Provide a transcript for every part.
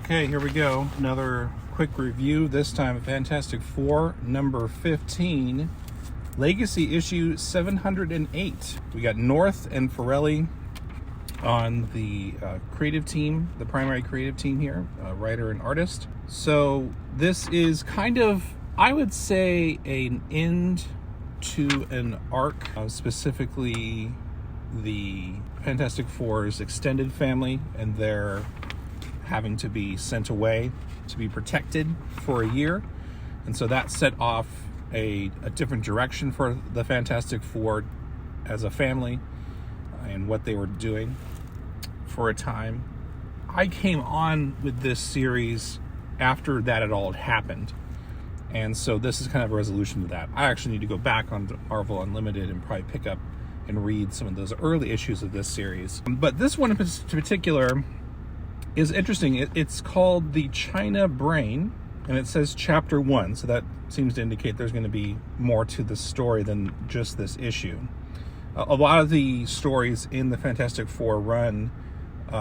Okay, here we go. Another quick review, this time Fantastic Four, number 15, Legacy issue 708. We got North and Farrelly on the creative team, the primary creative team here, writer and artist. So this is kind of, I would say, an end to an arc, specifically the Fantastic Four's extended family and their having to be sent away to be protected for a year. And so that set off a different direction for the Fantastic Four as a family and what they were doing for a time. I came on with this series after that had all happened. And so this is kind of a resolution to that. I actually need to go back on Marvel Unlimited and probably pick up and read some of those early issues of this series. But this one in particular is interesting. It's called The China Brain, and it says Chapter 1, so that seems to indicate there's going to be more to the story than just this issue. A lot of the stories in the Fantastic Four run,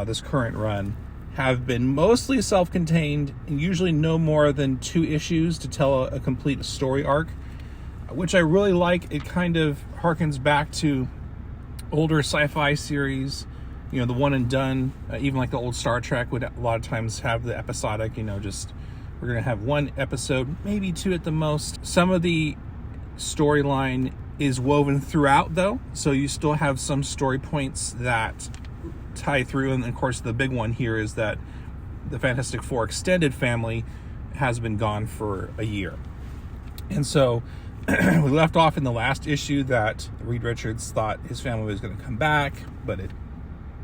this current run, have been mostly self-contained and usually no more than 2 issues to tell a complete story arc, which I really like. It kind of harkens back to older sci-fi series, you know, the one and done, even like the old Star Trek would a lot of times have the episodic, you know, just we're going to have 1 episode, maybe 2 at the most. Some of the storyline is woven throughout though, so you still have some story points that tie through. And of course the big one here is that the Fantastic Four extended family has been gone for a year. And so we left off in the last issue that Reed Richards thought his family was going to come back, but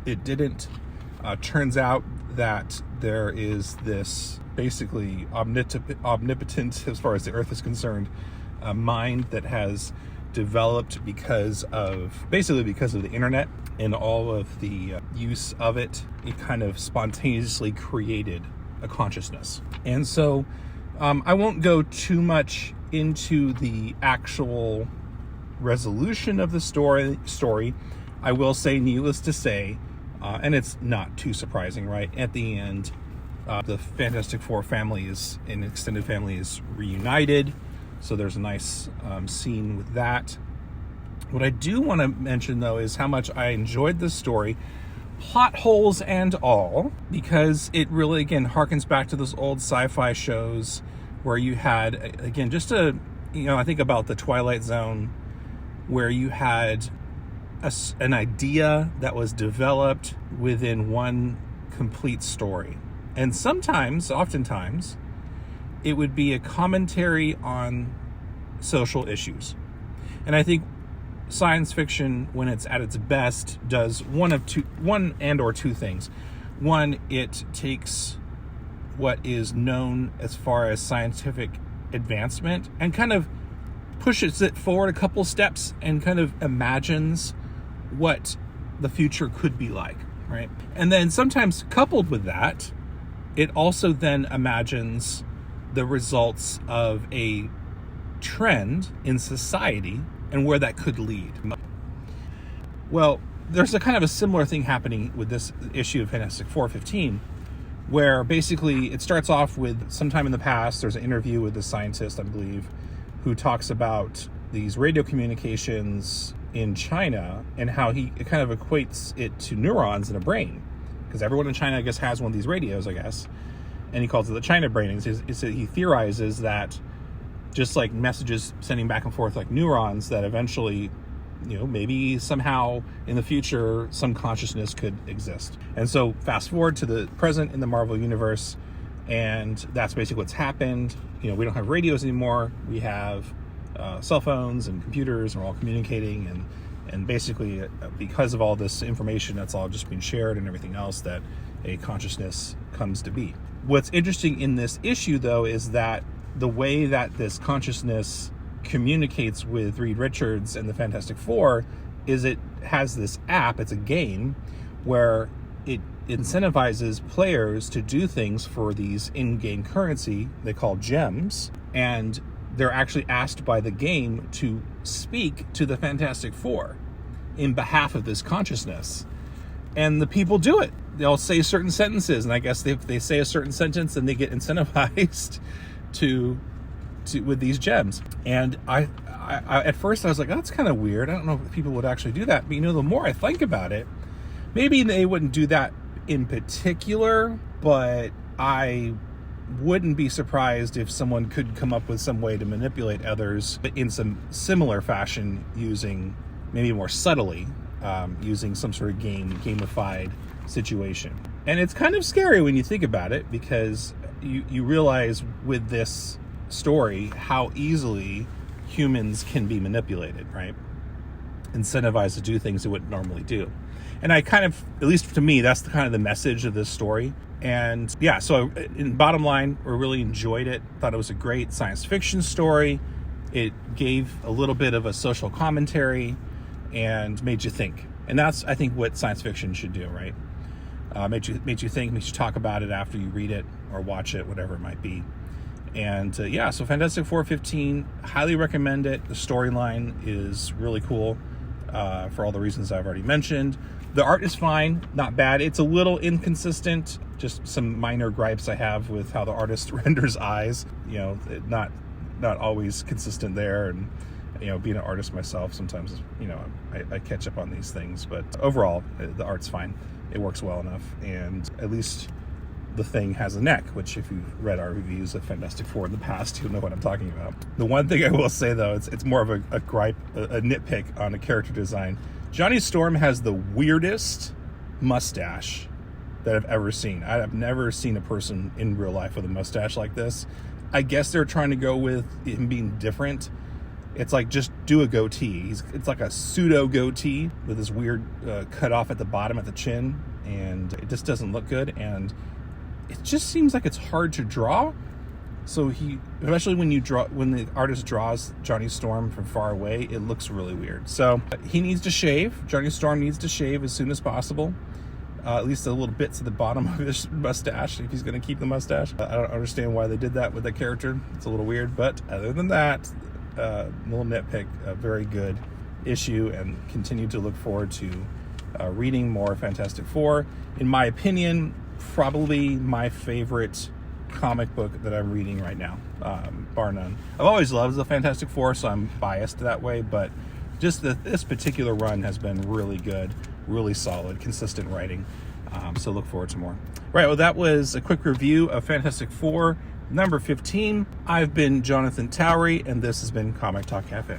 it didn't. Turns out that there is this basically omnipotent, as far as the Earth is concerned, mind that has developed because of the internet and all of the use of it. It kind of spontaneously created a consciousness. And so I won't go too much into the actual resolution of the story. I will say, needless to say, and it's not too surprising, right? At the end, the Fantastic Four family an extended family is reunited. So there's a nice scene with that. What I do want to mention, though, is how much I enjoyed this story, plot holes and all, because it really, again, harkens back to those old sci-fi shows where you had, again, I think about the Twilight Zone, where you had an idea that was developed within one complete story. And oftentimes, it would be a commentary on social issues. And I think science fiction, when it's at its best, does one or two things. One, it takes what is known as far as scientific advancement and kind of pushes it forward a couple steps and kind of imagines what the future could be like, right? And then sometimes coupled with that, it also then imagines the results of a trend in society and where that could lead. Well, there's a kind of a similar thing happening with this issue of Fantastic Four 15, where basically it starts off with sometime in the past, there's an interview with the scientist, I believe, who talks about these radio communications in China and how he kind of equates it to neurons in a brain, because everyone in China, I guess, has one of these radios, I guess, and he calls it the China brain. And he theorizes that just like messages sending back and forth like neurons, that eventually, maybe somehow in the future some consciousness could exist. And so fast forward to the present in the Marvel universe, and that's basically what's happened. We don't have radios anymore. We have cell phones and computers, and we're all communicating, and basically because of all this information that's all just being shared and everything else, that a consciousness comes to be. What's interesting in this issue, though, is that the way that this consciousness communicates with Reed Richards and the Fantastic Four is it has this app, it's a game, where it incentivizes players to do things for these in-game currency they call gems, and they're actually asked by the game to speak to the Fantastic Four in behalf of this consciousness. And the people do it. they'll say certain sentences, and I guess if they say a certain sentence, then they get incentivized to with these gems. And I at first I was like, oh, that's kind of weird. I don't know if people would actually do that. But the more I think about it, maybe they wouldn't do that in particular, but I wouldn't be surprised if someone could come up with some way to manipulate others in some similar fashion, using maybe more subtly, using some sort of gamified situation. And it's kind of scary when you think about it, because you realize with this story how easily humans can be manipulated, right? Incentivized to do things they wouldn't normally do. And I kind of, at least to me, that's kind of the message of this story. And yeah, so in bottom line, I really enjoyed it. Thought it was a great science fiction story. It gave a little bit of a social commentary and made you think. And that's, I think, what science fiction should do, right? Made you think, makes you talk about it after you read it or watch it, whatever it might be. And yeah, so Fantastic Four 15, highly recommend it. The storyline is really cool for all the reasons I've already mentioned. The art is fine, not bad. It's a little inconsistent, just some minor gripes I have with how the artist renders eyes. Not always consistent there. And being an artist myself, sometimes I catch up on these things. But overall, the art's fine. It works well enough, and at least the Thing has a neck, which if you've read our reviews of Fantastic Four in the past, you'll know what I'm talking about. The one thing I will say, though, it's more of a gripe, a nitpick on a character design. Johnny Storm has the weirdest mustache that I've ever seen. I've never seen a person in real life with a mustache like this. I guess they're trying to go with him being different. It's like, just do a goatee. It's like a pseudo goatee with this weird cut off at the bottom at the chin, and it just doesn't look good. And it just seems like it's hard to draw. So especially when the artist draws Johnny Storm from far away, it looks really weird. So he needs to shave. Johnny Storm needs to shave as soon as possible. At least the little bits at the bottom of his mustache, if he's going to keep the mustache. I don't understand why they did that with that character. It's a little weird, but other than that, little nitpick, a very good issue, and continue to look forward to reading more Fantastic Four. In my opinion, probably my favorite comic book that I'm reading right now, bar none. I've always loved the Fantastic Four, so I'm biased that way, but just this particular run has been really good, really solid, consistent writing. So look forward to more. Right, well, that was a quick review of Fantastic Four number 15. I've been Jonathan Towery, and this has been Comic Talk Cafe.